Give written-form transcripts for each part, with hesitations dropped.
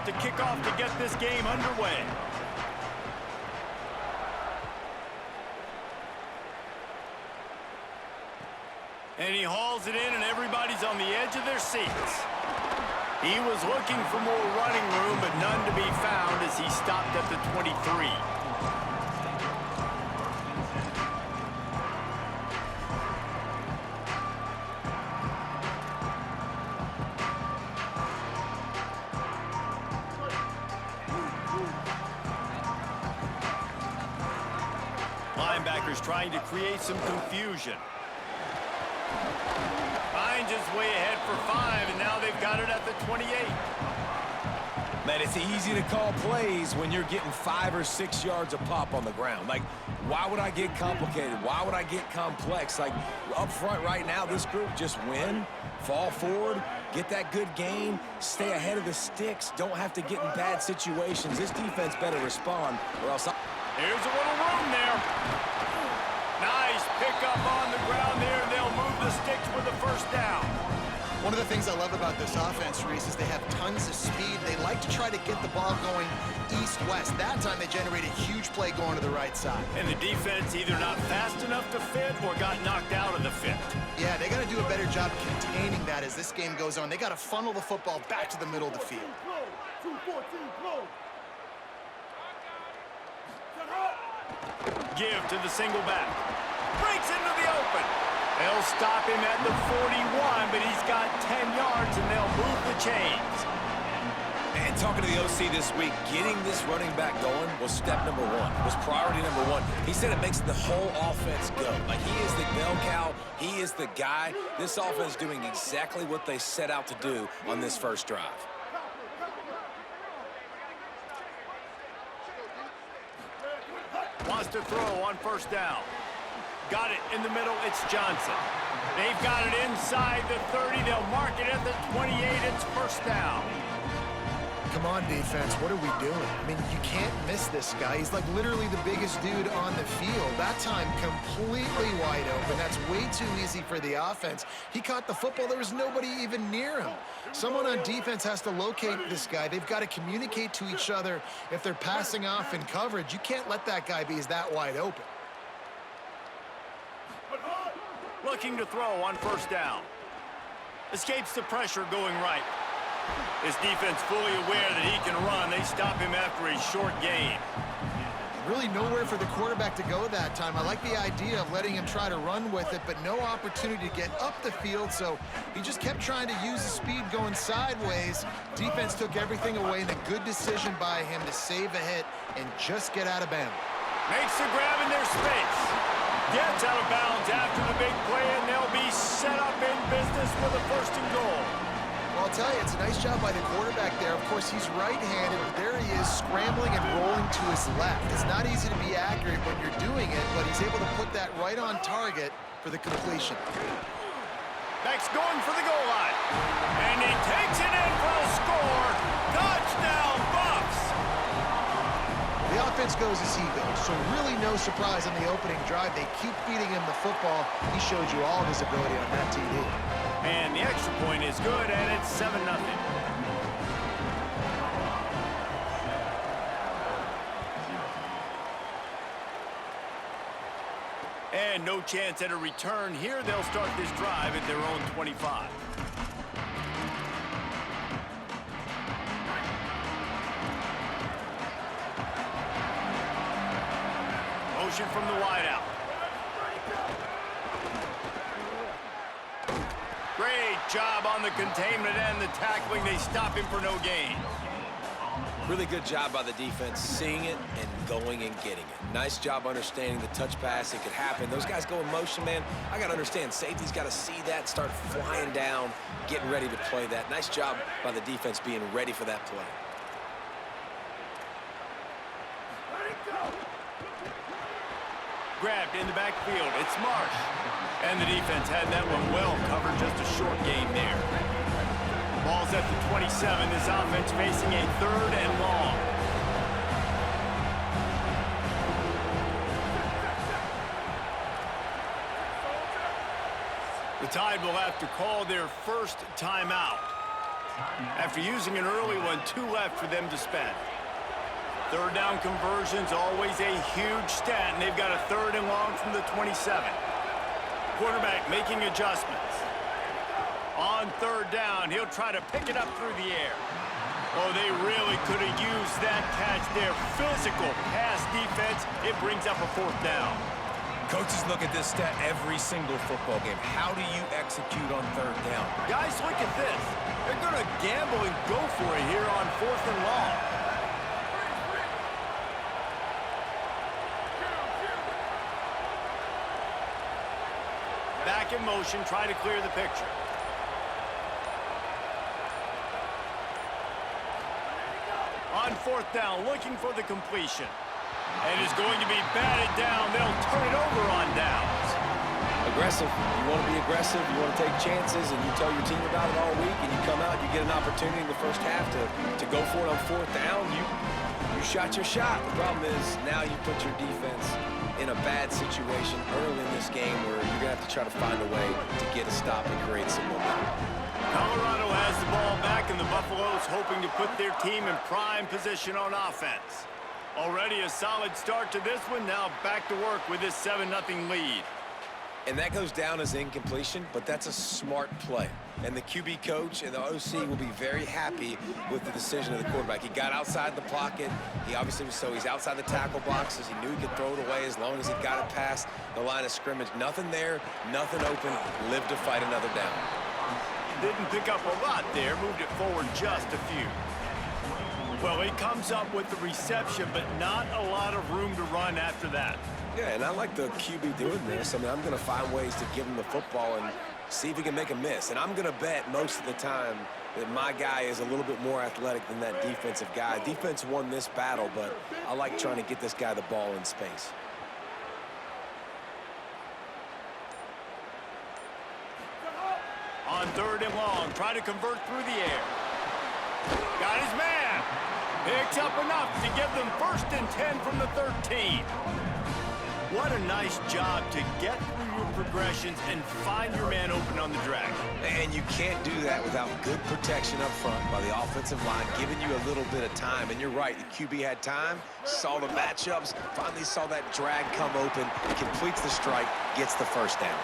about to kick off to get this game underway. And he hauls it in, and everybody's on the edge of their seats. He was looking for more running room, but none to be found as he stopped at the 23. Linebackers trying to create some confusion. Finds his way ahead for 5, and now they've got it at the 28. Man, it's easy to call plays when you're getting 5 or 6 yards of pop on the ground. Like, why would I get complicated? Why would I get complex? Like, up front right now, this group just win, fall forward, get that good gain, stay ahead of the sticks, don't have to get in bad situations. This defense better respond, or else... Here's a little room there. Nice pickup on the ground there. They'll move the sticks with the first down. One of the things I love about this offense, Reese, is they have tons of speed. They like to try to get the ball going east-west. That time they generated a huge play going to the right side. And the defense either not fast enough to fit or got knocked out of the fit. Yeah, they got to do a better job containing that as this game goes on. They got to funnel the football back to the middle of the field. Give to the single back. Breaks into the open. They'll stop him at the 41, but he's got 10 yards, and they'll move the chains. And talking to the OC this week, getting this running back going was step number 1. Was priority number 1. He said it makes the whole offense go. Like, he is the bell cow. He is the guy. This offense is doing exactly what they set out to do on this first drive. Wants to throw on first down. Got it in the middle. It's Johnson. They've got it inside the 30. They'll mark it at the 28. It's first down. Come on, defense. What are we doing? I mean, you can't miss this guy. He's like literally the biggest dude on the field. That time completely wide open. That's way too easy for the offense. He caught the football. There was nobody even near him. Someone on defense has to locate this guy. They've got to communicate to each other if they're passing off in coverage. You can't let that guy be that wide open. Looking to throw on first down. Escapes the pressure going right. This defense fully aware that he can run. They stop him after a short gain. Really nowhere for the quarterback to go that time. I like the idea of letting him try to run with it, but no opportunity to get up the field, so he just kept trying to use the speed going sideways. Defense took everything away, and a good decision by him to save a hit and just get out of bounds. Makes the grab in their space. Gets out of bounds after the big play, and they'll be set up in business with a first and goal. Well, I'll tell you, it's a nice job by the quarterback there. Of course, he's right-handed, but there he is scrambling and rolling to his left. It's not easy to be accurate when you're doing it, but he's able to put that right on target for the completion. Beck's going for the goal line. And he takes it in for a score. Touchdown, Buffs! The offense goes as he goes, so really no surprise on the opening drive. They keep feeding him the football. He showed you all of his ability on that TD. And the extra point is good, and it's 7-0. And no chance at a return here. They'll start this drive at their own 25. Motion from the wideout. Great job on the containment and the tackling. They stop him for no gain. Really good job by the defense, seeing it and going and getting it. Nice job understanding the touch pass. It could happen. Those guys go in motion, man. I got to understand, safety's got to see that, start flying down, getting ready to play that. Nice job by the defense being ready for that play. Grabbed in the backfield. It's Marsh. And the defense had that one well covered. Just a short gain there. Ball's at the 27. This offense facing a 3rd and long. The Tide will have to call their first timeout. After using an early one, 2 left for them to spend. Third down conversion's always a huge stat, and they've got a 3rd and long from the 27. Quarterback making adjustments. On 3rd down, he'll try to pick it up through the air. Oh, they really could have used that catch there. Physical pass defense. It brings up a 4th down. Coaches look at this stat every single football game. How do you execute on 3rd down? Guys, look at this. They're going to gamble and go for it here on 4th and long. Back in motion, try to clear the picture. On 4th down, looking for the completion. And is going to be batted down. They'll turn it over on downs. Aggressive. You want to be aggressive. You want to take chances, and you tell your team about it all week, and you come out, you get an opportunity in the first half to go for it on 4th down. You shot your shot. The problem is now you put your defense in a bad situation early in this game where you're going to have to try to find a way to get a stop and create some momentum. Colorado has the ball back, and the Buffaloes hoping to put their team in prime position on offense. Already a solid start to this one. Now back to work with this 7-0 lead. And that goes down as incompletion, but that's a smart play. And the QB coach and the OC will be very happy with the decision of the quarterback. He got outside the pocket. He obviously was he's outside the tackle boxes. He knew he could throw it away as long as he got it past the line of scrimmage. Nothing there, nothing open. Lived to fight another down. Didn't pick up a lot there. Moved it forward just a few. Well, he comes up with the reception, but not a lot of room to run after that. Yeah, and I like the QB doing this. I mean, I'm going to find ways to give him the football and see if he can make a miss. And I'm going to bet most of the time that my guy is a little bit more athletic than that defensive guy. Defense won this battle, but I like trying to get this guy the ball in space. On 3rd and long, try to convert through the air. Got his man. Picks up enough to give them 1st and 10 from the 13. What a nice job to get through your progressions and find your man open on the drag. And you can't do that without good protection up front by the offensive line, giving you a little bit of time. And you're right, the QB had time, saw the matchups, finally saw that drag come open, completes the strike, gets the 1st down.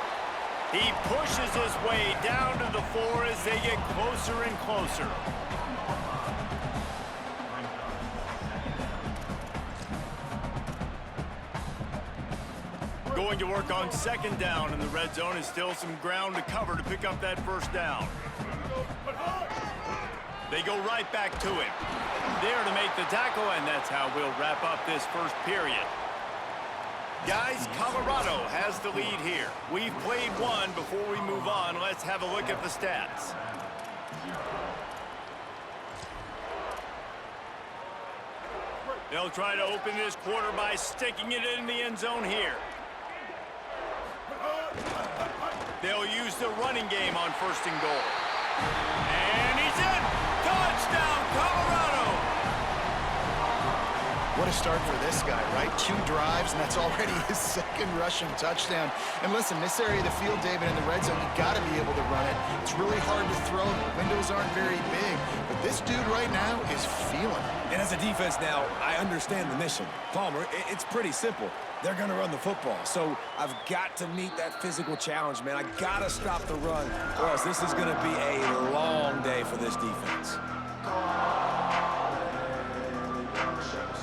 He pushes his way down to the 4 as they get closer and closer. Going to work on 2nd down, and the red zone is still some ground to cover to pick up that 1st down. They go right back to him. There to make the tackle, and that's how we'll wrap up this 1st period. Guys, Colorado has the lead here. We've played one. Before we move on, let's have a look at the stats. They'll try to open this quarter by sticking it in the end zone here. They'll use the running game on 1st and goal. And he's in! Touchdown, Colorado! What a start for this guy, right? 2 drives, and that's already his 2nd rushing touchdown. And listen, this area of the field, David, in the red zone, you got to be able to run it. It's really hard to throw. The windows aren't very big. But this dude right now is feeling it. And as a defense now, I understand the mission. Palmer, it's pretty simple. They're going to run the football. So I've got to meet that physical challenge, man. I got to stop the run, or else this is going to be a long day for this defense.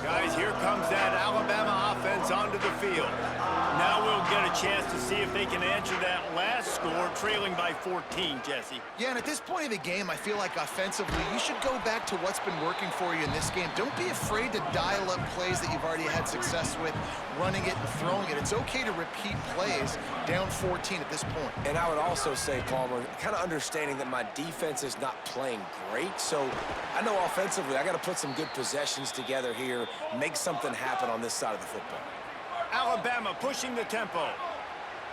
Guys, here comes that Alabama offense onto the field. Now we'll get a chance to see if they can answer that last score, trailing by 14, Jesse. Yeah, and at this point of the game, I feel like offensively, you should go back to what's been working for you in this game. Don't be afraid to dial up plays that you've already had success with, running it and throwing it. It's okay to repeat plays down 14 at this point. And I would also say, Palmer, kind of understanding that my defense is not playing great. So I know offensively, I got to put some good possessions together here, make something happen on this side of the football. Alabama pushing the tempo.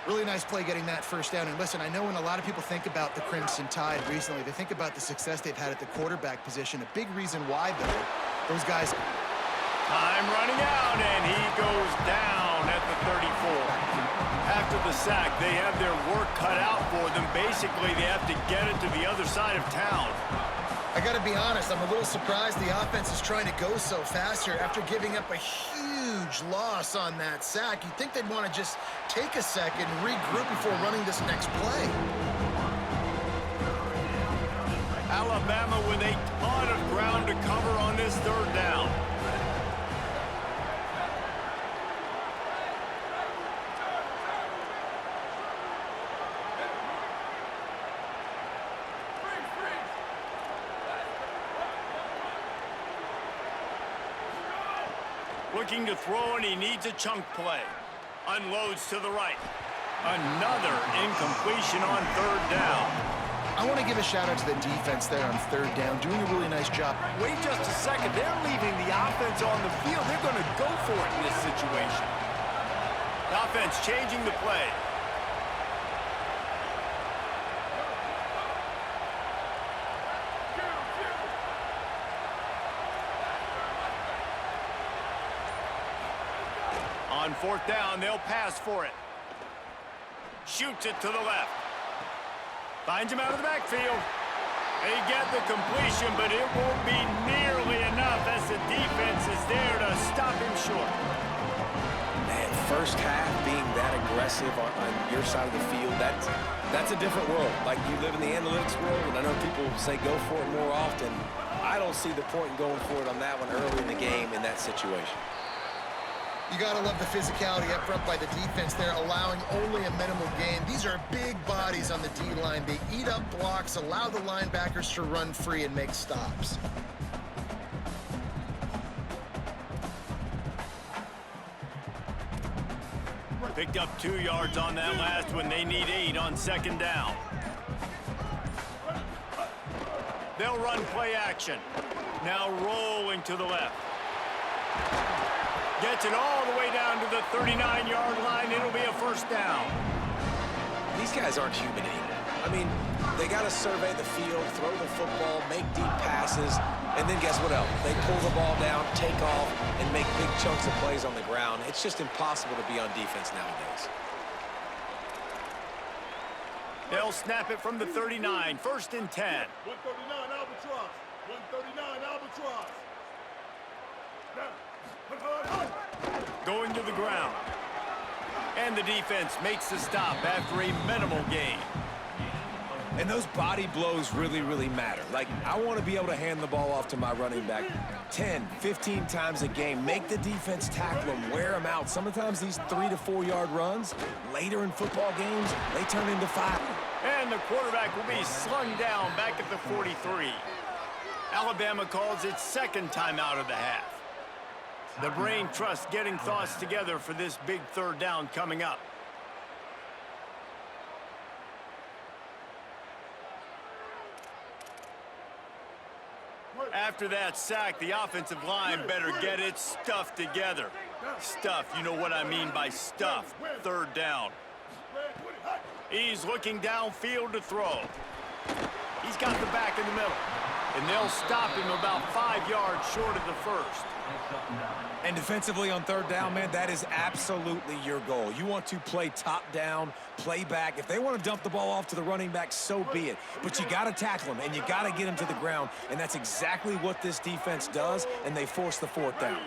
Really nice play getting that 1st down. And listen, I know when a lot of people think about the Crimson Tide recently, they think about the success they've had at the quarterback position. A big reason why, though, those guys... Time running out, and he goes down at the 34. After the sack, they have their work cut out for them. Basically, they have to get it to the other side of town. I got to be honest, I'm a little surprised the offense is trying to go so fast here after giving up a huge loss on that sack. You'd think they'd want to just take a second and regroup before running this next play. Alabama with a ton of ground to cover on this third down. Looking to throw, and he needs a chunk play. Unloads to the right. Another incompletion on third down. I want to give a shout-out to the defense there on third down, doing a really nice job. Wait just a second. They're leaving the offense on the field. They're going to go for it in this situation. The offense changing the play. On fourth down, they'll pass for it. Shoots it to the left. Finds him out of the backfield. They get the completion, but it won't be nearly enough as the defense is there to stop him short. Man, first half being that aggressive on your side of the field, that's a different world. Like, you live in the analytics world, and I know people say go for it more often. I don't see the point in going for it on that one early in the game in that situation. You got to love the physicality up front by the defense there, allowing only a minimal gain. These are big bodies on the D-line. They eat up blocks, allow the linebackers to run free and make stops. Picked up 2 yards on that last one. They need 8 on second down. They'll run play action. Now rolling to the left. Gets it all the way down to the 39-yard line. It'll be a first down. These guys aren't human anymore. I mean, they got to survey the field, throw the football, make deep passes, and then guess what else? They pull the ball down, take off, and make big chunks of plays on the ground. It's just impossible to be on defense nowadays. They'll snap it from the 39. First and 10. 139 Albatross. 139 Albatross. Going to the ground. And the defense makes the stop after a minimal gain. And those body blows really, really matter. Like, I want to be able to hand the ball off to my running back 10, 15 times a game. Make the defense tackle them, wear them out. Sometimes these 3 to 4 yard runs, later in football games, they turn into 5. And the quarterback will be slung down back at the 43. Alabama calls its second timeout of the half. The brain trust getting thoughts together for this big third down coming up. After that sack, the offensive line better get its stuff together. Stuff, you know what I mean by stuff. Third down. He's looking downfield to throw. He's got the back in the middle. And they'll stop him about 5 yards short of the first. And defensively on third down, man, that is absolutely your goal. You want to play top down, play back. If they want to dump the ball off to the running back, so be it. But you got to tackle them, and you got to get them to the ground. And that's exactly what this defense does, and they force the fourth down.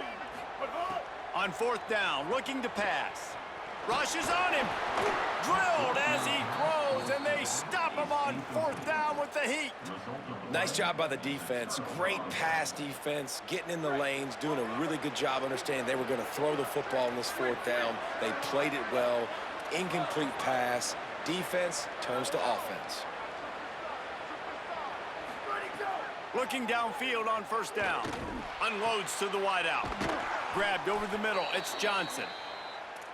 On fourth down, looking to pass. Rushes on him. Drilled as he throws, and they stop him on fourth down with the heat. Nice job by the defense. Great pass defense, getting in the lanes, doing a really good job understanding they were going to throw the football in this fourth down. They played it well. Incomplete pass. Defense turns to offense. Looking downfield on first down. Unloads to the wideout. Grabbed over the middle. It's Johnson.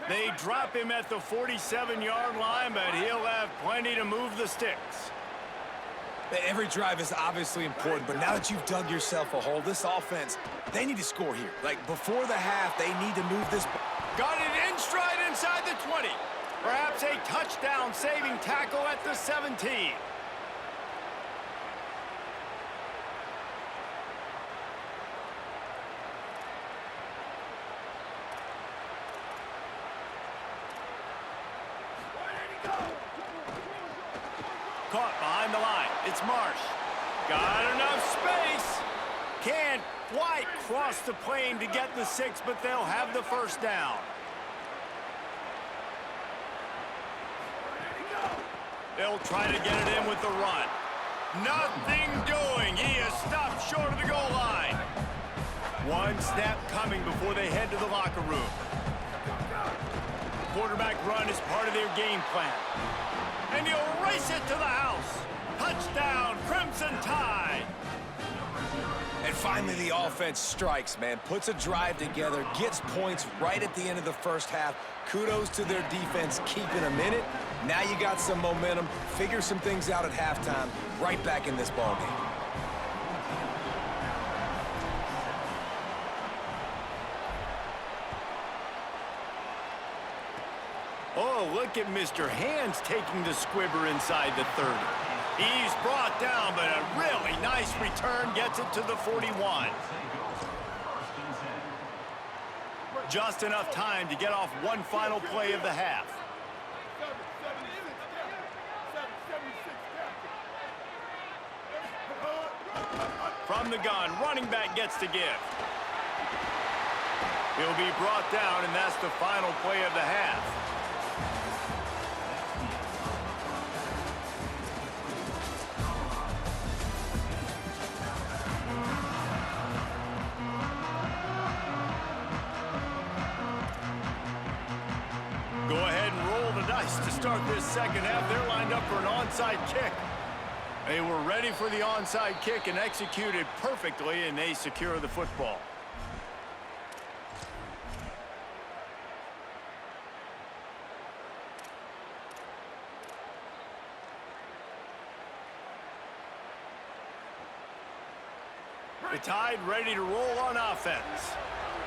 They drop him at the 47-yard line, but he'll have plenty to move the sticks. Every drive is obviously important, but now that you've dug yourself a hole, this offense, they need to score here. Like, before the half, they need to move this. Got it in stride inside the 20. Perhaps a touchdown-saving tackle at the 17. Caught behind the line. It's Marsh. Got enough space. Can't quite cross the plane to get the 6, but they'll have the first down. They'll try to get it in with the run. Nothing doing. He is stopped short of the goal line. One snap coming before they head to the locker room. Quarterback run is part of their game plan. And he'll race it to the house. Touchdown, Crimson Tide. And finally, the offense strikes, man. Puts a drive together, gets points right at the end of the first half. Kudos to their defense keeping them in it. Now you got some momentum. Figure some things out at halftime. Right back in this ballgame. Oh, look at Mr. Hands taking the squibber inside the 30. He's brought down, but a really nice return gets it to the 41. Just enough time to get off one final play of the half. From the gun, running back gets to give. He'll be brought down, and that's the final play of the half. Go ahead and roll the dice to start this second half. They're lined up for an onside kick. They were ready for the onside kick and executed perfectly, and they secure the football. The Tide ready to roll on offense.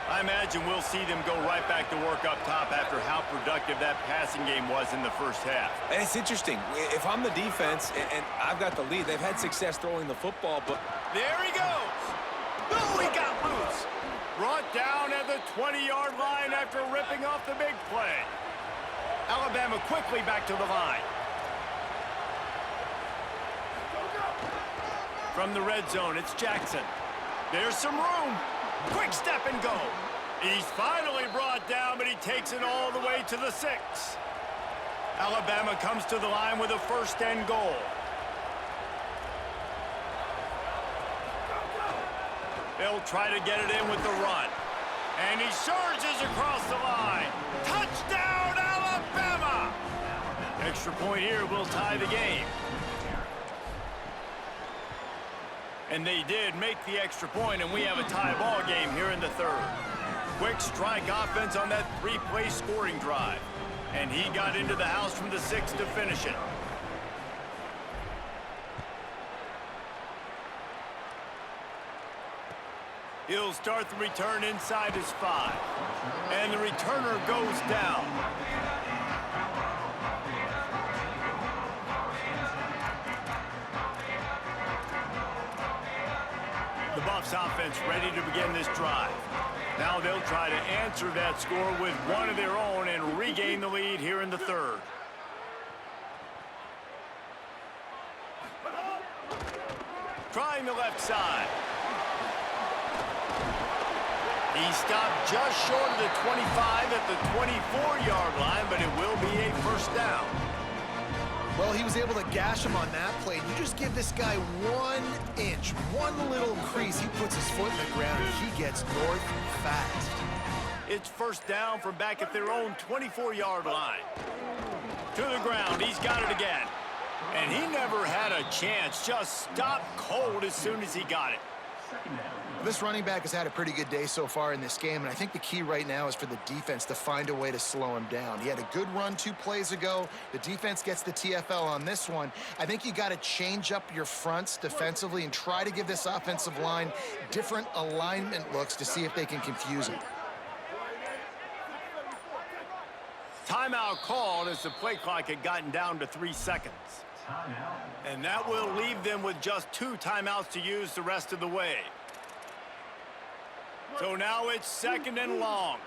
I imagine we'll see them go right back to work up top after how productive that passing game was in the first half. And it's interesting. If I'm the defense and I've got the lead, they've had success throwing the football, but... There he goes! Oh, he got loose! Brought down at the 20-yard line after ripping off the big play. Alabama quickly back to the line. From the red zone, it's Jackson. There's some room. Quick step and go. He's finally brought down, but he takes it all the way to the 6. Alabama comes to the line with a first and goal. They'll try to get it in with the run. And he surges across the line. Touchdown, Alabama! Extra point here will tie the game. And they did make the extra point, and we have a tie ball game here in the third. Quick strike offense on that 3-play scoring drive. And he got into the house from the 6 to finish it. He'll start the return inside his 5. And the returner goes down. The Buffs offense ready to begin this drive. Now they'll try to answer that score with one of their own and regain the lead here in the third. Trying the left side. He stopped just short of the 25 at the 24-yard line, but it will be a first down. Well, he was able to gash him on that play. You just give this guy 1 inch, one little crease. He puts his foot in the ground, and he gets north fast. It's first down from back at their own 24-yard line. To the ground, he's got it again. And he never had a chance, just stopped cold as soon as he got it. This running back has had a pretty good day so far in this game, and I think the key right now is for the defense to find a way to slow him down. He had a good run 2 plays ago. The defense gets the TFL on this one. I think you got to change up your fronts defensively and try to give this offensive line different alignment looks to see if they can confuse him. Timeout called as the play clock had gotten down to 3 seconds. And that will leave them with just 2 timeouts to use the rest of the way. So now it's second and long.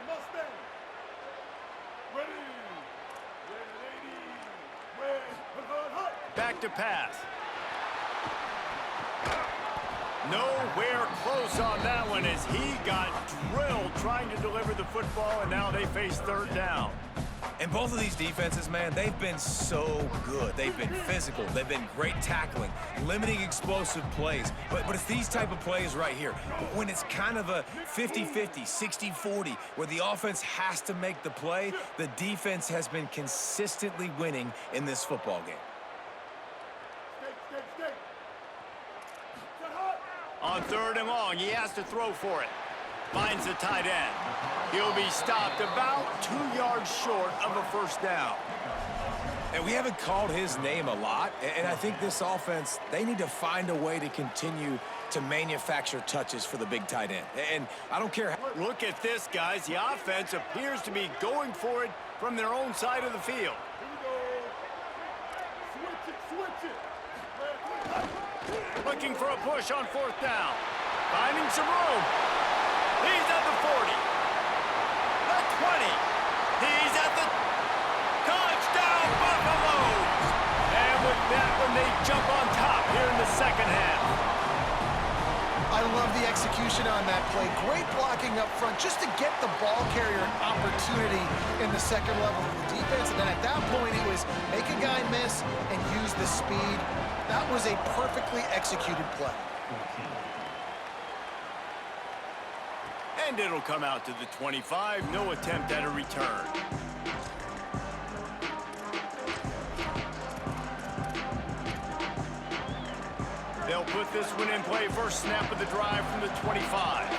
Mustang. Ready. Back to pass. Nowhere close on that one as he got drilled trying to deliver the football, and now they face third down. And both of these defenses, man, they've been so good. They've been physical. They've been great tackling, limiting explosive plays. But it's these type of plays right here, when it's kind of a 50-50, 60-40, where the offense has to make the play, the defense has been consistently winning in this football game. Stay. Set hot. On third and long, he has to throw for it. Finds the tight end. He'll be stopped about 2 yards short of a first down. And we haven't called his name a lot, and I think this offense, they need to find a way to continue to manufacture touches for the big tight end. And I don't care how... Look at this, guys. The offense appears to be going for it from their own side of the field. Here we go. Switch it. Looking for a push on fourth down. Finding some room. He's at the 40. The 20. He's at the touchdown Buffaloes. And with that one, they jump on top here in the second half. I love the execution on that play. Great blocking up front just to get the ball carrier an opportunity in the second level of the defense. And then at that point, it was make a guy miss and use the speed. That was a perfectly executed play. And it'll come out to the 25. No attempt at a return. They'll put this one in play. First snap of the drive from the 25.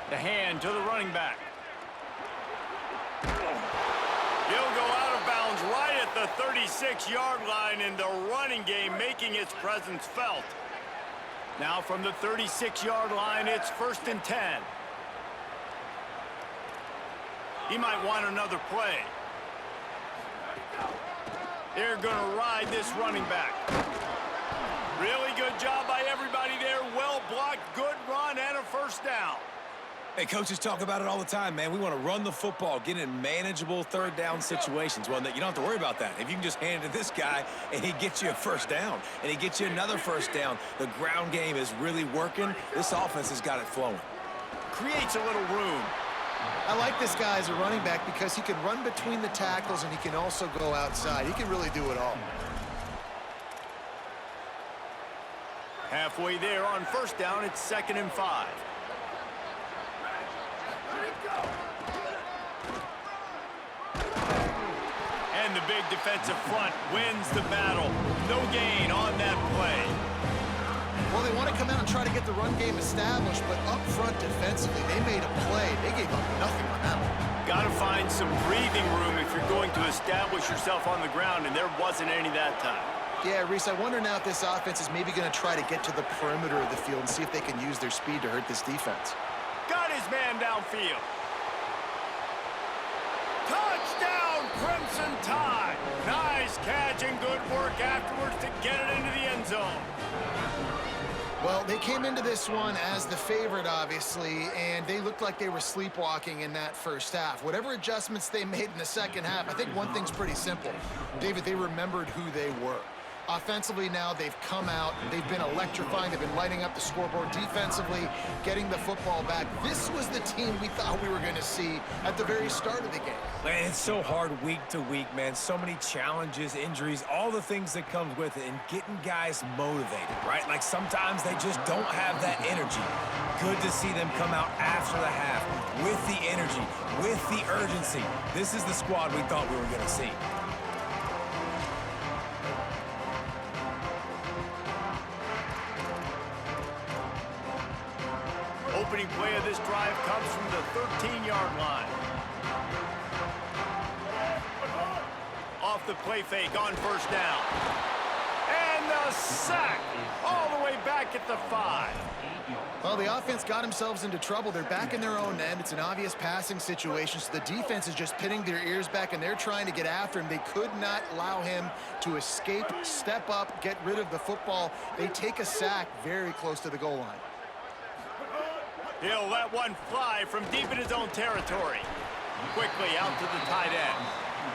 The hand to the running back. He'll go out of bounds right at the 36-yard line, and the running game making its presence felt. Now from the 36-yard line, it's 1st and 10. He might want another play. They're going to ride this running back. Really good job by everybody there. Well blocked, good run, and a first down. Hey, coaches talk about it all the time, man. We want to run the football, get in manageable third down situations. Well, you don't have to worry about that. If you can just hand it to this guy and he gets you a first down and he gets you another first down, the ground game is really working. This offense has got it flowing. Creates a little room. I like this guy as a running back because he can run between the tackles and he can also go outside. He can really do it all. Halfway there on first down, it's 2nd and 5. And the big defensive front wins the battle. No gain on that play. Well, they want to come out and try to get the run game established, but up front defensively, they made a play. They gave up nothing on that one. Got to find some breathing room if you're going to establish yourself on the ground, and there wasn't any that time. Yeah, Reese, I wonder now if this offense is maybe going to try to get to the perimeter of the field and see if they can use their speed to hurt this defense. Got his man downfield. Touchdown, Crimson Tide. Nice catch and good work afterwards to get it into the end zone. Well, they came into this one as the favorite, obviously, and they looked like they were sleepwalking in that first half. Whatever adjustments they made in the second half, I think one thing's pretty simple. David, they remembered who they were. Offensively now, they've come out. They've been electrifying. They've been lighting up the scoreboard defensively, getting the football back. This was the team we thought we were going to see at the very start of the game. Man, it's so hard week to week, man. So many challenges, injuries, all the things that comes with it, and getting guys motivated, right? Like sometimes they just don't have that energy. Good to see them come out after the half with the energy, with the urgency. This is the squad we thought we were going to see. Opening play of this drive comes from the 13-yard line. Off the play fake on first down. And the sack all the way back at the 5. Well, the offense got themselves into trouble. They're back in their own end. It's an obvious passing situation, so the defense is just pinning their ears back, and they're trying to get after him. They could not allow him to escape, step up, get rid of the football. They take a sack very close to the goal line. He'll let one fly from deep in his own territory. Quickly out to the tight end.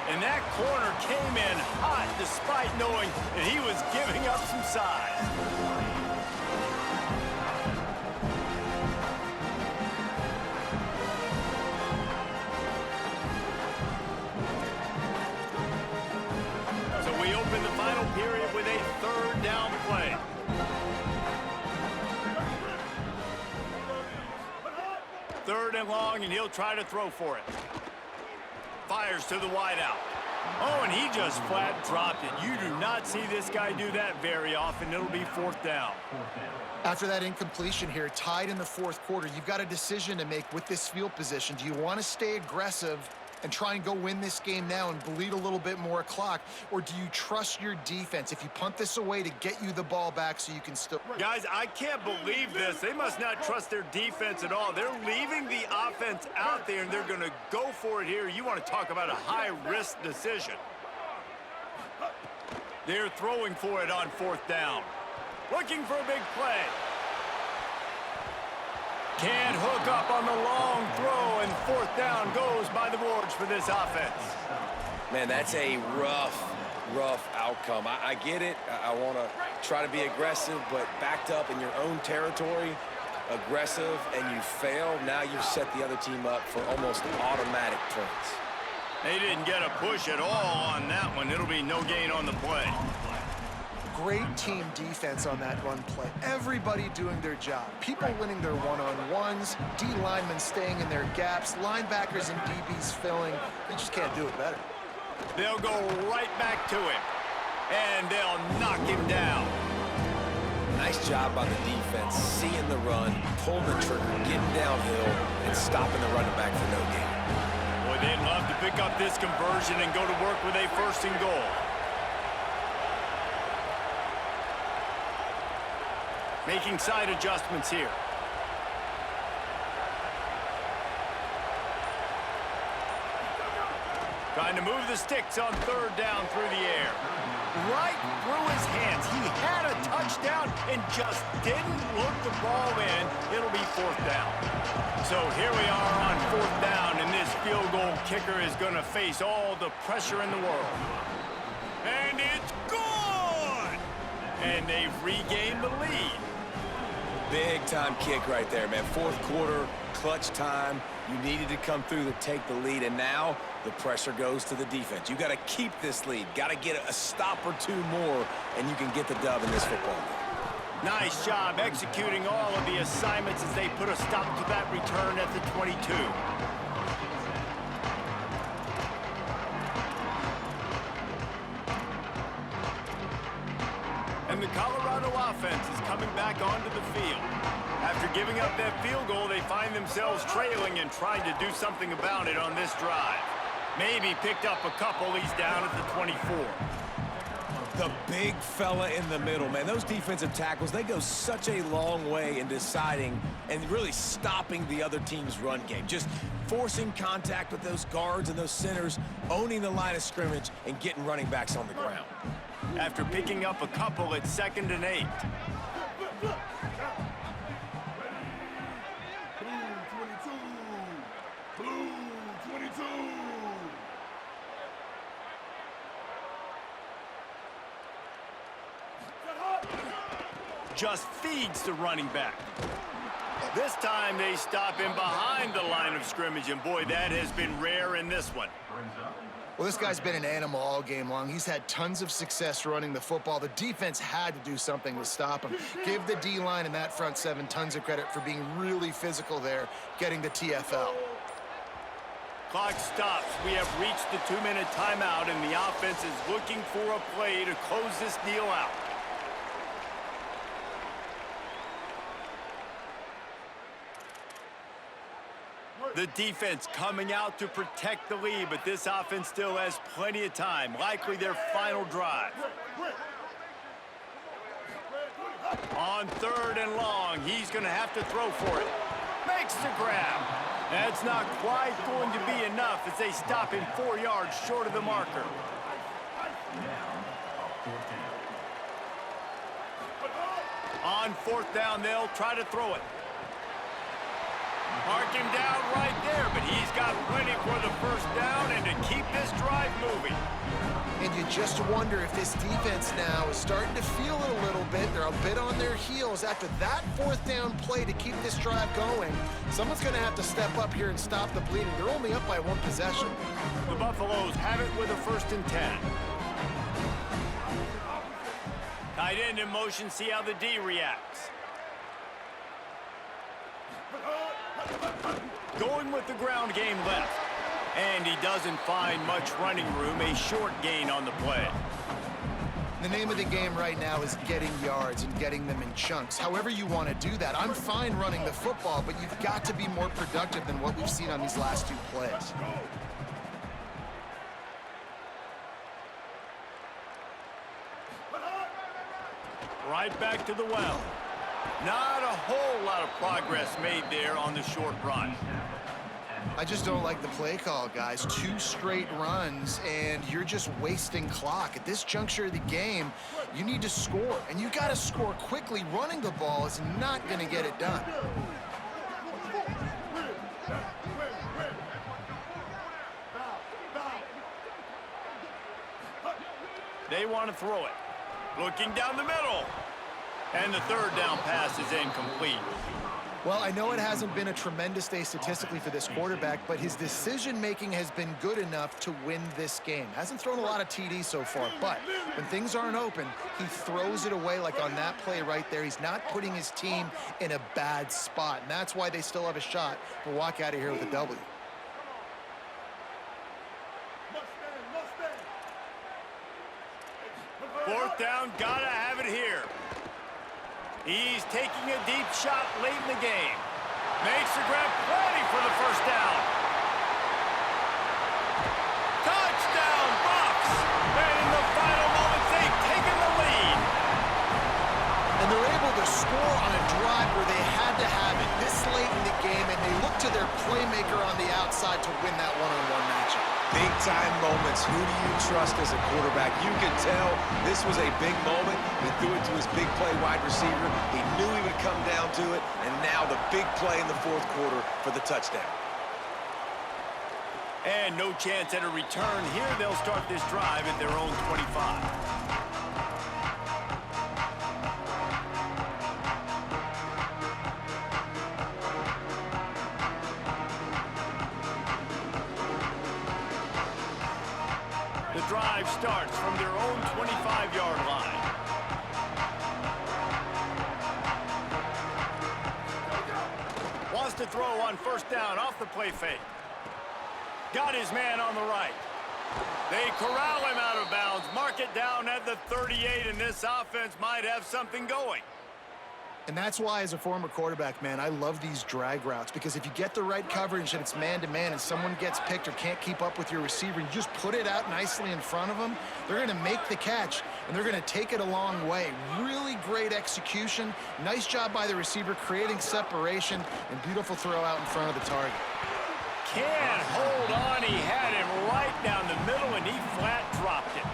And that corner came in hot despite knowing that he was giving up some size. So we open the final period with a third down play. Third and long, and he'll try to throw for it. Fires to the wideout. Oh, and he just flat dropped it. You do not see this guy do that very often. It'll be fourth down. After that incompletion here, tied in the fourth quarter, you've got a decision to make with this field position. Do you want to stay aggressive and try and go win this game now and bleed a little bit more clock, or do you trust your defense if you punt this away to get you the ball back so you can still... Guys, I can't believe this. They must not trust their defense at all. They're leaving the offense out there, and they're going to go for it here. You want to talk about a high-risk decision. They're throwing for it on fourth down. Looking for a big play. Can't hook up on the long throw, and fourth down goes by the boards for this offense. Man, that's a rough outcome. I get it. I want to try to be aggressive, but backed up in your own territory, aggressive, and you fail. Now you've set the other team up for almost automatic points. They didn't get a push at all on that one. It'll be no gain on the play. Great team defense on that run play. Everybody doing their job. People winning their one-on-ones, D linemen staying in their gaps, linebackers and DBs filling. You just can't do it better. They'll go right back to him, and they'll knock him down. Nice job by the defense, seeing the run, pulling the trigger, getting downhill, and stopping the running back for no gain. Boy, they'd love to pick up this conversion and go to work with a first and goal. Making side adjustments here. Trying to move the sticks on third down through the air. Right through his hands. He had a touchdown and just didn't look the ball in. It'll be fourth down. So here we are on fourth down, and this field goal kicker is going to face all the pressure in the world. And it's good! And they've regained the lead. Big-time kick right there, man. Fourth quarter, clutch time. You needed to come through to take the lead, and now the pressure goes to the defense. You got to keep this lead. Got to get a stop or two more, and you can get the dub in this football game. Nice job executing all of the assignments as they put a stop to that return at the 22. And the Colorado offense is coming back onto the field. After giving up that field goal, they find themselves trailing and trying to do something about it on this drive. Maybe picked up a couple. He's down at the 24. The big fella in the middle, man. Those defensive tackles, they go such a long way in deciding and really stopping the other team's run game. Just forcing contact with those guards and those centers, owning the line of scrimmage, and getting running backs on the ground. After picking up a couple at 2nd and 8. Blue 22. Just feeds the running back. This time they stop him behind the line of scrimmage, and boy, that has been rare in this one. Well, this guy's been an animal all game long. He's had tons of success running the football. The defense had to do something to stop him. Give the D-line and that front seven tons of credit for being really physical there, getting the TFL. Clock stops. We have reached the 2-minute timeout, and the offense is looking for a play to close this deal out. The defense coming out to protect the lead, but this offense still has plenty of time. Likely their final drive. On 3rd and long, he's going to have to throw for it. Makes the grab. That's not quite going to be enough as they stop him 4 yards short of the marker. On 4th down, they'll try to throw it. Mark him down right there, but he's got plenty for the first down and to keep this drive moving. And you just wonder if this defense now is starting to feel it a little bit. They're a bit on their heels after that fourth down play to keep this drive going. Someone's going to have to step up here and stop the bleeding. They're only up by one possession. The Buffaloes have it with a 1st and 10. Tight end in motion, see how the D reacts. Going with the ground game left. And he doesn't find much running room, a short gain on the play. The name of the game right now is getting yards and getting them in chunks. However you want to do that. I'm fine running the football, but you've got to be more productive than what we've seen on these last 2 plays. Right back to the well. Not a whole lot of progress made there on the short run. I just don't like the play call, guys. 2 straight runs, and you're just wasting clock. At this juncture of the game, you need to score, and you got to score quickly. Running the ball is not going to get it done. They want to throw it. Looking down the middle. And the 3rd down pass is incomplete. Well, I know it hasn't been a tremendous day statistically for this quarterback, but his decision-making has been good enough to win this game. Hasn't thrown a lot of TDs so far, but when things aren't open, he throws it away like on that play right there. He's not putting his team in a bad spot, and that's why they still have a shot to walk out of here with a W. Fourth down, gotta have it here. He's taking a deep shot late in the game. Makes the grab, plenty for the 1st down. Touchdown, Bucks! And in the final moments, they've taken the lead. And they're able to score on a drive where they had to have it this late in the game, and they look to their playmaker on the outside to win that one-on-one matchup. Big-time moments. Who do you trust as a quarterback? You can tell this was a big moment. He threw it to his big play wide receiver. He knew he would come down to it, and now the big play in the 4th quarter for the touchdown. And no chance at a return here. They'll start this drive at their own 25. The drive starts from their own 25-yard line. Wants to throw on 1st down off the play fake. Got his man on the right. They corral him out of bounds. Mark it down at the 38, and this offense might have something going. And that's why, as a former quarterback, man, I love these drag routes, because if you get the right coverage and it's man-to-man and someone gets picked or can't keep up with your receiver, you just put it out nicely in front of them, they're going to make the catch, and they're going to take it a long way. Really great execution. Nice job by the receiver creating separation, and beautiful throw out in front of the target. Can't hold on. He had him right down the middle, and he flat dropped it.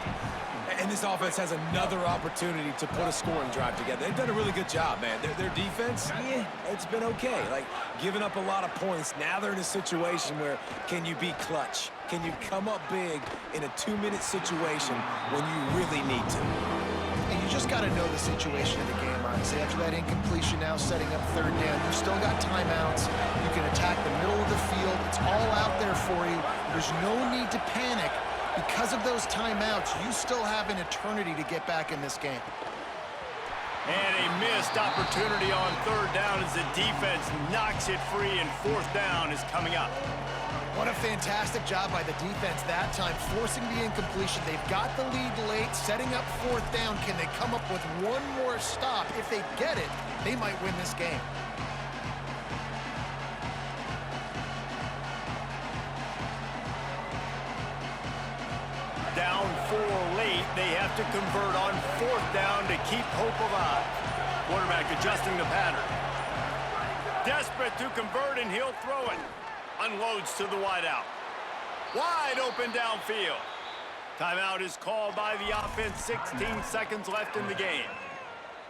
And this offense has another opportunity to put a scoring drive together. They've done a really good job, man. Their defense, yeah, it's been okay. Like, giving up a lot of points. Now they're in a situation where can you be clutch? Can you come up big in a 2-minute situation when you really need to? And you just got to know the situation of the game, honestly. After that incompletion now setting up 3rd down, you've still got timeouts. You can attack the middle of the field. It's all out there for you. There's no need to panic. Because of those timeouts, you still have an eternity to get back in this game. And a missed opportunity on 3rd down as the defense knocks it free, and 4th down is coming up. What a fantastic job by the defense that time, forcing the incompletion. They've got the lead late, setting up 4th down. Can they come up with one more stop? If they get it, they might win this game. Down 4 late. They have to convert on 4th down to keep hope alive. Quarterback adjusting the pattern. Desperate to convert, and he'll throw it. Unloads to the wideout. Wide open downfield. Timeout is called by the offense. 16 seconds left in the game.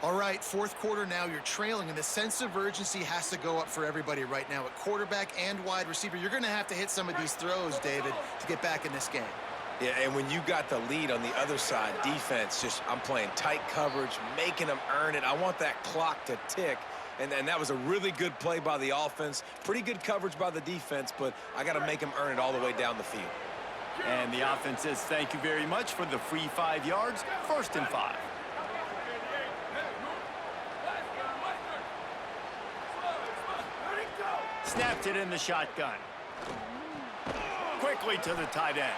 All right, fourth quarter now, you're trailing, and the sense of urgency has to go up for everybody right now. At quarterback and wide receiver, you're going to have to hit some of these throws, David, to get back in this game. Yeah, and when you got the lead on the other side, defense, I'm playing tight coverage, making them earn it. I want that clock to tick, and that was a really good play by the offense. Pretty good coverage by the defense, but I got to make them earn it all the way down the field. And the offense says thank you very much for the free 5 yards, 1st and 5. Snapped it in the shotgun. Quickly to the tight end.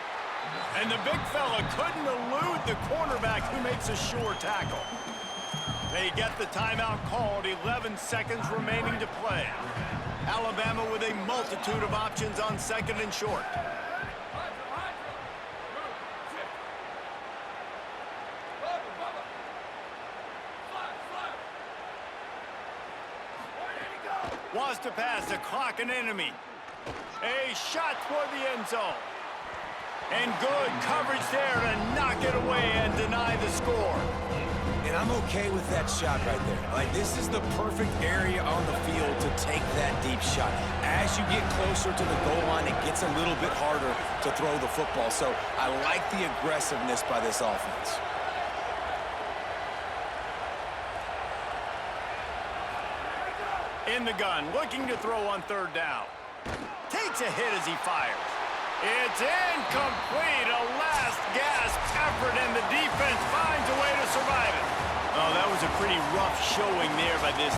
And the big fella couldn't elude the cornerback who makes a sure tackle. They get the timeout called, 11 seconds remaining to play. Alabama with a multitude of options on 2nd and short. Wants to pass, to clock an enemy. A shot toward the end zone. And good coverage there to knock it away and deny the score. And I'm okay with that shot right there. Like, this is the perfect area on the field to take that deep shot. As you get closer to the goal line, it gets a little bit harder to throw the football. So I like the aggressiveness by this offense. In the gun, looking to throw on 3rd down. Takes a hit as he fires. It's incomplete. A last gasp effort, and the defense finds a way to survive it. Oh, that was a pretty rough showing there by this